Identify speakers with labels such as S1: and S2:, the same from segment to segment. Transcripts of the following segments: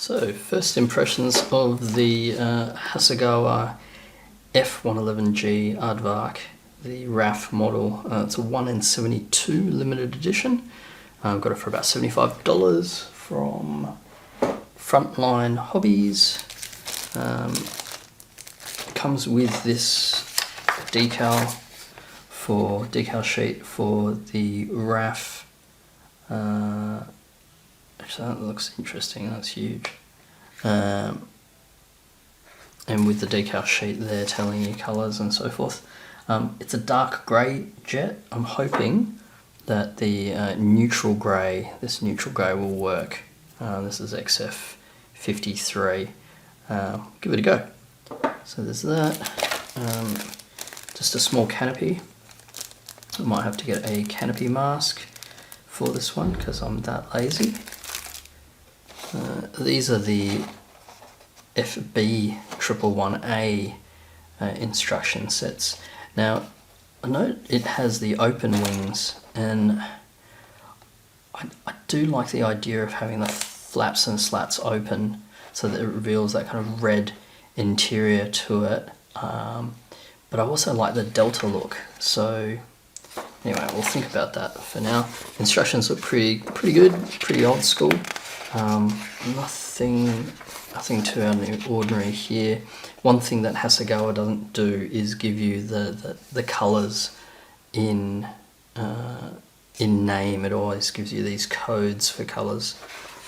S1: So, first impressions of the Hasegawa F111G Aardvark, the RAAF model. It's a 1 in 72 limited edition. Got it for about $75 from Frontline Hobbies. Comes with this decal sheet for the RAAF. Actually, that looks interesting. That's huge. And with the decal sheet there telling you colours and so forth. It's a dark grey jet. I'm hoping that the neutral grey will work. This is XF53. Give it a go. So there's that. Just a small canopy. I might have to get a canopy mask for this one because I'm that lazy. These are the FB111A instruction sets. Now, I note it has the open wings, and I do like the idea of having the flaps and slats open so that it reveals that kind of red interior to it. But I also like the delta look. So anyway, we'll think about that for now. Instructions look pretty good, pretty old school. Nothing too out of the ordinary here. One thing that Hasegawa doesn't do is give you the colours in name. It always gives you these codes for colours.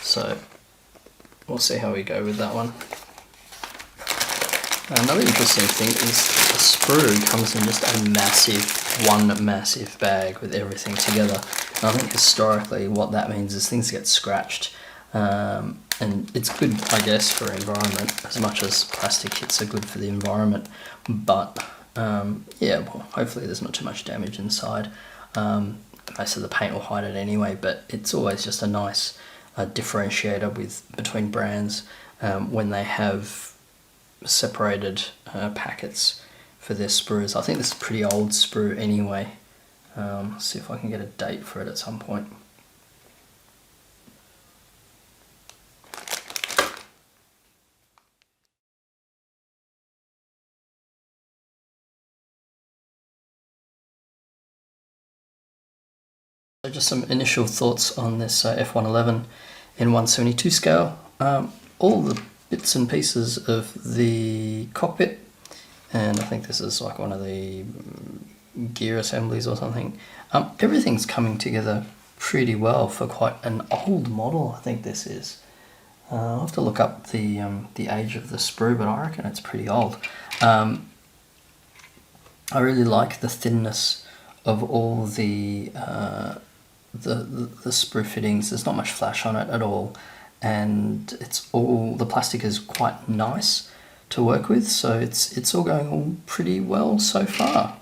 S1: So we'll see how we go with that one. Another interesting thing is the sprue comes in just one massive bag with everything together. And I think historically what that means is things get scratched. And it's good, I guess, for environment, as much as plastic kits are good for the environment. But yeah, well, hopefully there's not too much damage inside. Most of the paint will hide it anyway, but it's always just a nice differentiator between brands when they have separated packets for their sprues. I think this is a pretty old sprue anyway. See if I can get a date for it at some point. So just some initial thoughts on this F111 in 1/72 scale. All the bits and pieces of the cockpit, and I think this is like one of the gear assemblies or something. Everything's coming together pretty well for quite an old model. I think this is. I'll have to look up the age of the sprue, but I reckon it's pretty old. I really like the thinness of all the sprue fittings. There's not much flash on it at all, and the plastic is quite nice to work with, so it's all going all pretty well so far.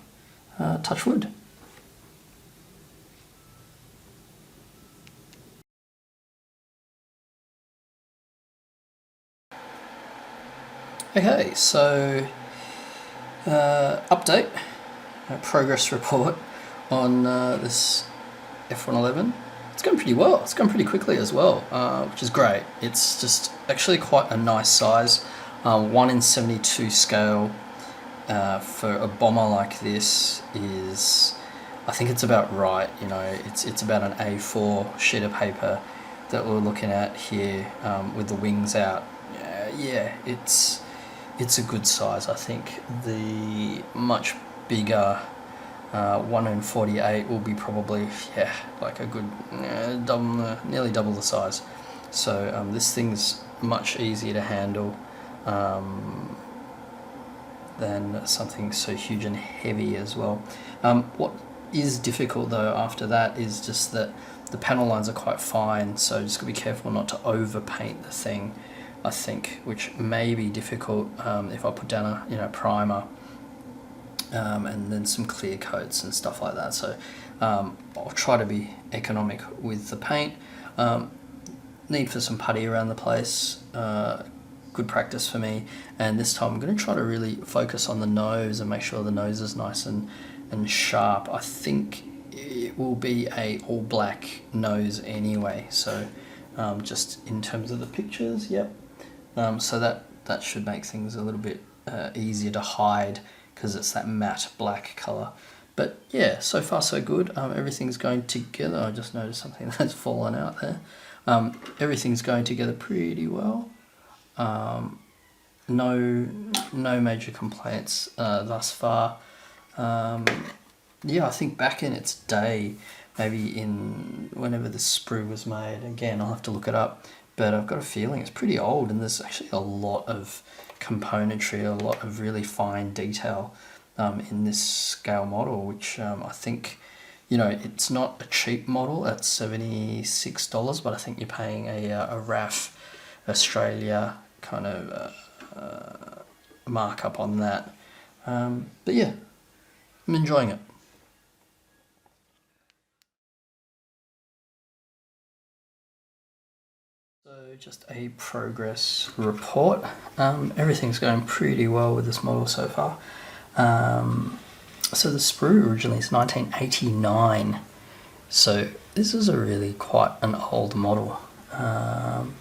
S1: Touch wood. Okay, so update, progress report on this F111. It's going pretty well. It's going pretty quickly as well, which is great. It's just actually quite a nice size. 1 in 72 scale for a bomber like this is, I think it's about right. You know, it's about an A4 sheet of paper that we're looking at here with the wings out. Yeah, it's a good size. I think the much bigger 1 in 48 will be probably, like a good nearly double the size. So this thing's much easier to handle than something so huge and heavy as well. What is difficult though after that is just that the panel lines are quite fine, so just gotta be careful not to overpaint the thing, I think, which may be difficult if I put down a primer and then some clear coats and stuff like that. So I'll try to be economic with the paint. Need for some putty around the place. Good practice for me, and this time I'm going to try to really focus on the nose and make sure the nose is nice and sharp. I think it will be a all black nose anyway, so just in terms of the pictures. Yep. So that should make things a little bit easier to hide because it's that matte black color. But yeah, so far so good. Everything's going together. I just noticed something that's fallen out there. Everything's going together pretty well. No major complaints thus far. Yeah, I think back in its day, maybe in whenever the sprue was made, again, I'll have to look it up, but I've got a feeling it's pretty old, and there's actually a lot of componentry, a lot of really fine detail in this scale model, which I think, you know, it's not a cheap model at $76, but I think you're paying a RAAF Australia kind of markup on that. But yeah, I'm enjoying it. So just a progress report. Everything's going pretty well with this model so far. So the sprue originally is 1989. So this is a really quite an old model. And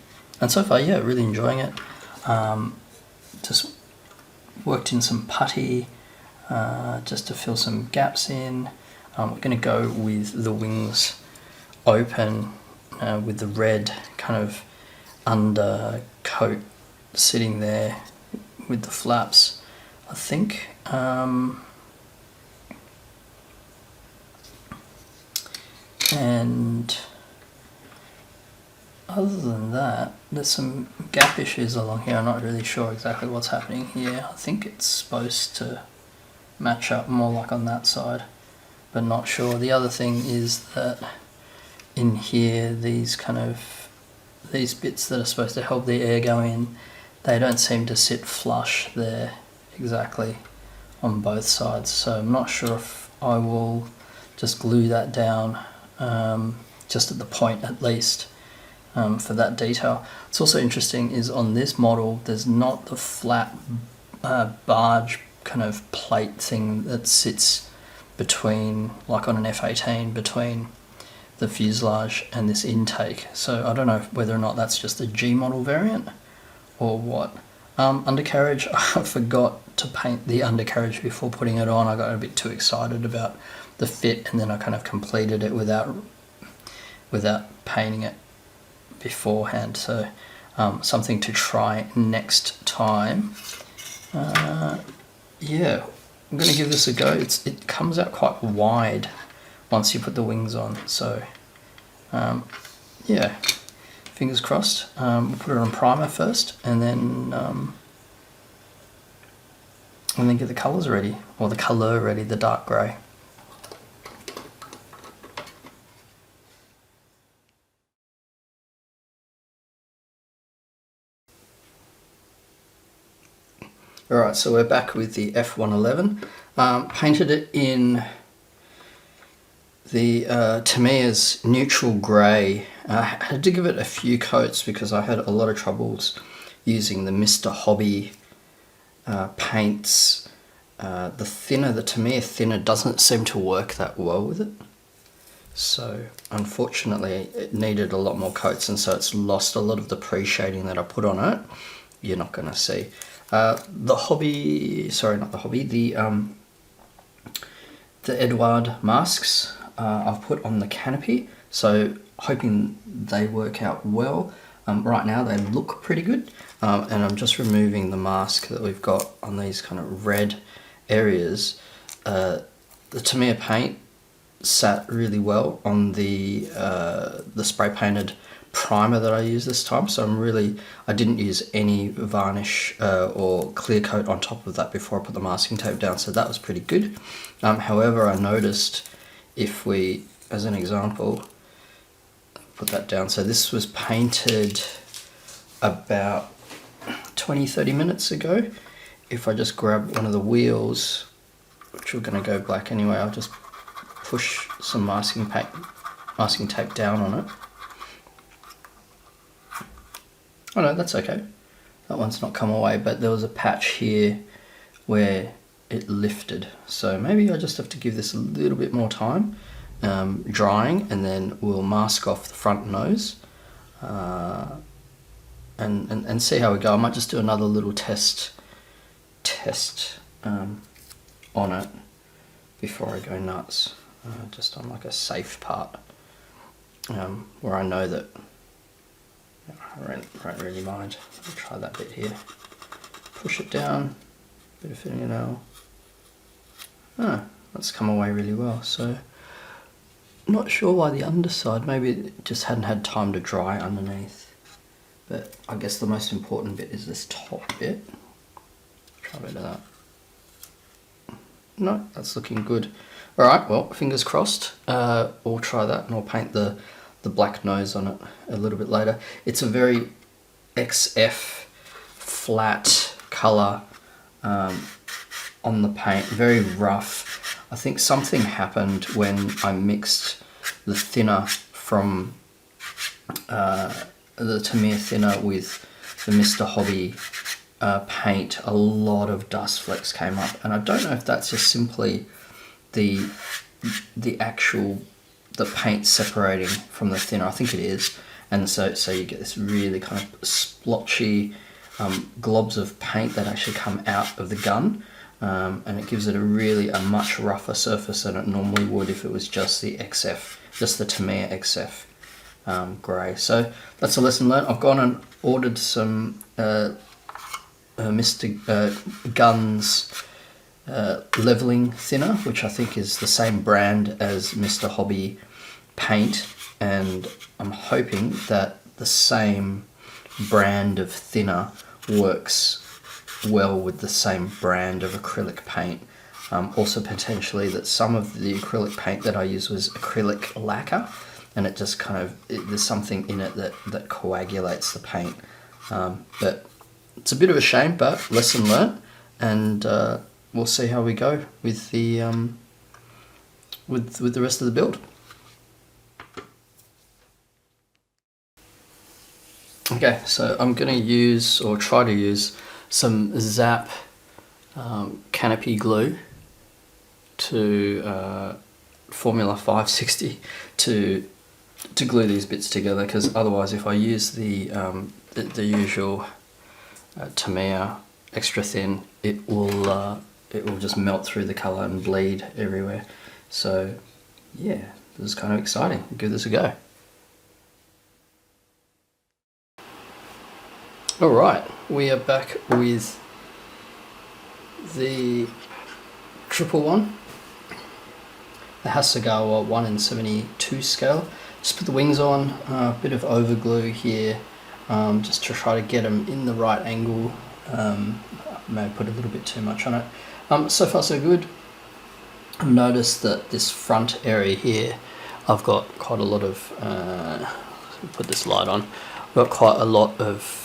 S1: so far, yeah, really enjoying it. Just worked in some putty just to fill some gaps in. We're going to go with the wings open with the red kind of undercoat sitting there with the flaps, I think. And other than that, there's some gap issues along here. I'm not really sure exactly what's happening here. I think it's supposed to match up more like on that side, but not sure. The other thing is that in here, these bits that are supposed to help the air go in, they don't seem to sit flush there exactly on both sides. So I'm not sure if I will just glue that down, just at the point at least, for that detail. What's also interesting is on this model, there's not the flat barge kind of plate thing that sits between, like on an F-18, between the fuselage and this intake. So I don't know whether or not that's just a G model variant or what. Undercarriage, I forgot to paint the undercarriage before putting it on. I got a bit too excited about the fit, and then I kind of completed it without painting it beforehand. So something to try next time. Yeah, I'm going to give this a go. It comes out quite wide once you put the wings on. So yeah, fingers crossed. We'll put it on primer first, and then get the colours ready, or the colour ready, the dark grey. Alright, so we're back with the F111. Painted it in the Tamiya's neutral grey. I had to give it a few coats because I had a lot of troubles using the Mr. Hobby paints. The Tamiya thinner doesn't seem to work that well with it. So unfortunately it needed a lot more coats, and so it's lost a lot of the pre-shading that I put on it. You're not going to see. The Edouard masks I've put on the canopy, so hoping they work out well. Right now they look pretty good, and I'm just removing the mask that we've got on these kind of red areas. The Tamiya paint sat really well on the spray painted primer that I used this time, so I didn't use any varnish or clear coat on top of that before I put the masking tape down, so that was pretty good. However, I noticed if we, as an example, put that down, so this was painted about 20-30 minutes ago. If I just grab one of the wheels, which we're going to go black anyway, I'll just push some masking tape down on it. Oh no, that's okay. That one's not come away, but there was a patch here where it lifted. So maybe I just have to give this a little bit more time drying, and then we'll mask off the front nose. and see how we go. I might just do another little test on it before I go nuts, just on like a safe part, where I know that I won't really mind. I'll try that bit here. Push it down, bit of fingernail. That's come away really well. So not sure why the underside, maybe it just hadn't had time to dry underneath. But I guess the most important bit is this top bit. Try a bit of that. No, that's looking good. All right, well, fingers crossed. We'll try that, and I'll paint the black nose on it a little bit later. It's a very XF flat color on the paint, very rough. I think something happened when I mixed the thinner from the Tamiya thinner with the Mr. Hobby paint. A lot of dust flecks came up, and I don't know if that's just simply the paint separating from the thinner. I think it is, and so you get this really kind of splotchy globs of paint that actually come out of the gun, and it gives it a much rougher surface than it normally would if it was just the XF, just the Tamiya XF grey. So that's a lesson learned. I've gone and ordered some Mr. Guns leveling thinner, which I think is the same brand as Mr. Hobby paint, and I'm hoping that the same brand of thinner works well with the same brand of acrylic paint. Also potentially that some of the acrylic paint that I used was acrylic lacquer, and it just there's something in it that coagulates the paint. But it's a bit of a shame, but lesson learnt, and we'll see how we go with the with the rest of the build. Okay, so I'm going to use, or try to use, some Zap canopy glue to Formula 560 to glue these bits together, because otherwise if I use the usual Tamiya extra thin, it will just melt through the colour and bleed everywhere. So yeah, this is kind of exciting. Give this a go. Alright, we are back with the 111, the Hasegawa 1/72 scale. Just put the wings on, a bit of overglue here, just to try to get them in the right angle. I may have put a little bit too much on it. So far so good. I've noticed that this front area here, I've got quite a lot of, put this light on, I've got quite a lot of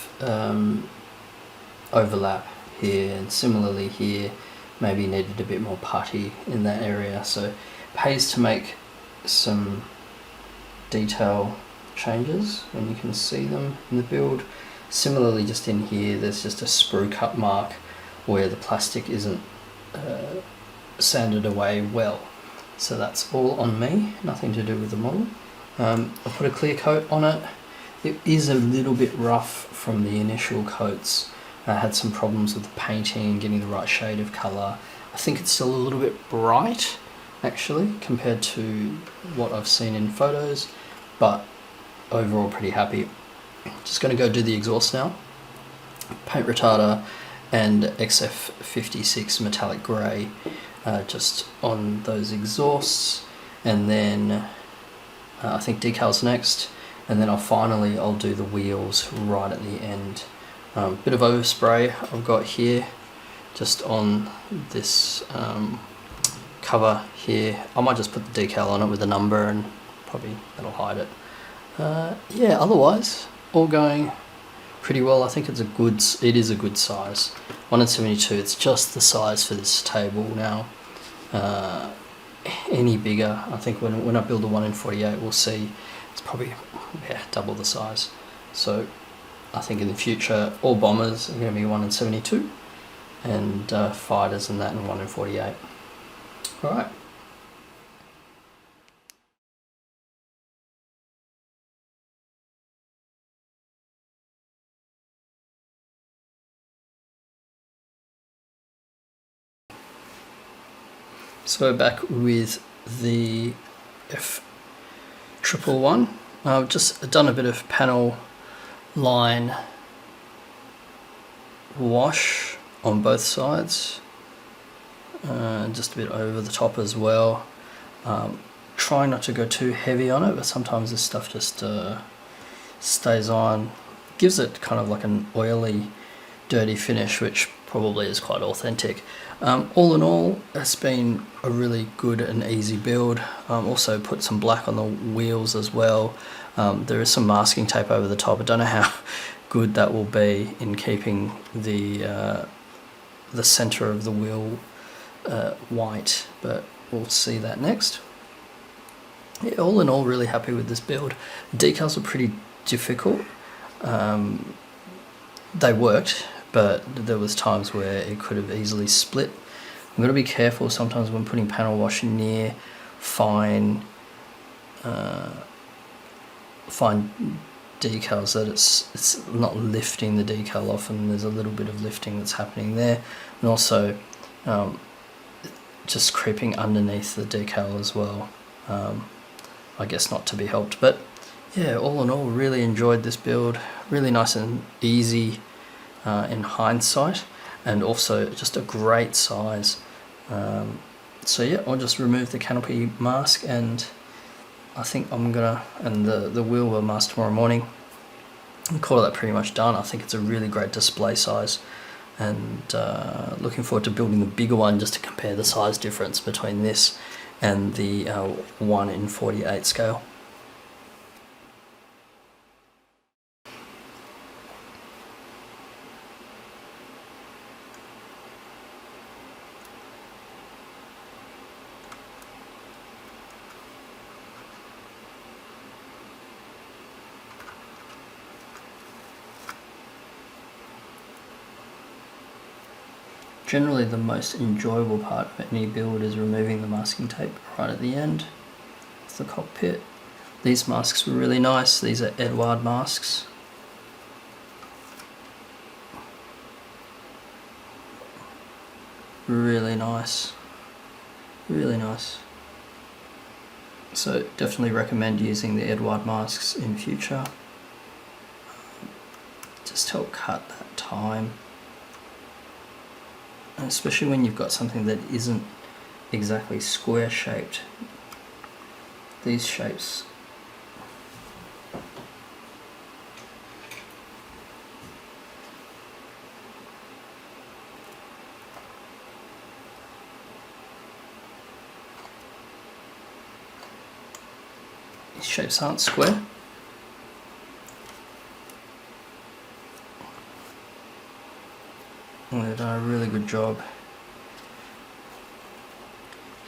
S1: overlap here, and similarly here, maybe needed a bit more putty in that area. So it pays to make some detail changes when you can see them in the build. Similarly, just in here, there's just a sprue cut mark where the plastic isn't sanded away well. So that's all on me, nothing to do with the model. I put a clear coat on it. It is a little bit rough from the initial coats. I had some problems with the painting, getting the right shade of colour. I think it's still a little bit bright, actually, compared to what I've seen in photos, but overall pretty happy. Just going to go do the exhaust now. Paint retarder and XF56 metallic grey just on those exhausts, and then I think decals next, and then I'll do the wheels right at the end. Bit of overspray I've got here just on this cover here. I might just put the decal on it with a number, and probably that'll hide it. Yeah, otherwise all going pretty well. I think it is a good size. 1/72, it's just the size for this table now. Any bigger, I think when I build a 1/48, we'll see it's probably double the size. So I think in the future all bombers are going to be 1/72, and fighters and that in 1/48. Alright. So we're back with the F111. I've just done a bit of panel line wash on both sides, just a bit over the top as well. Try not to go too heavy on it, but sometimes this stuff just stays on. Gives it kind of like an oily, dirty finish, which probably is quite authentic. All in all, it's been a really good and easy build. Also put some black on the wheels as well. There is some masking tape over the top. I don't know how good that will be in keeping the center of the wheel white, but we'll see that next. Yeah, all in all, really happy with this build. Decals were pretty difficult. They worked, but there was times where it could have easily split. I'm going to be careful sometimes when putting panel wash near fine decals, that it's not lifting the decal off, and there's a little bit of lifting that's happening there, and also just creeping underneath the decal as well. I guess not to be helped, but yeah, all in all, really enjoyed this build. Really nice and easy in hindsight, and also just a great size. So yeah, I'll just remove the canopy mask, and I think I'm gonna, and the wheel will mask tomorrow morning, and call that pretty much done. I think it's a really great display size, and looking forward to building the bigger one just to compare the size difference between this and the 1:48 scale. Generally, the most enjoyable part of any build is removing the masking tape right at the end of the cockpit. These masks were really nice. These are Edward masks. Really nice. Really nice. So definitely recommend using the Edward masks in future. Just help cut that time. And especially when you've got something that isn't exactly square shaped. These shapes aren't square. They've done a really good job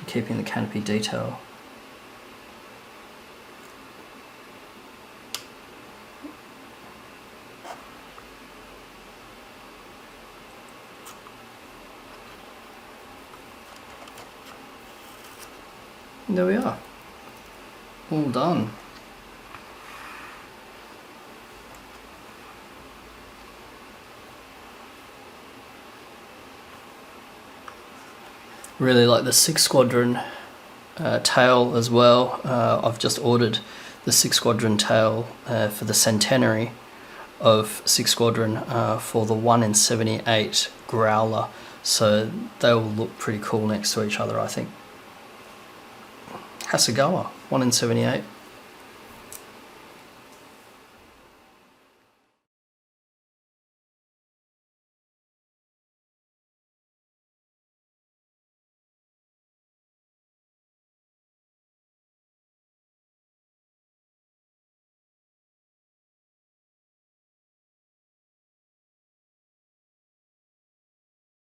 S1: keeping the canopy detail. And there we are, all done. Really like the 6 Squadron tail as well. I've just ordered the 6 Squadron tail for the centenary of 6 Squadron for the 1:78 growler, so they will look pretty cool next to each other, I think. Hasegawa 1:78.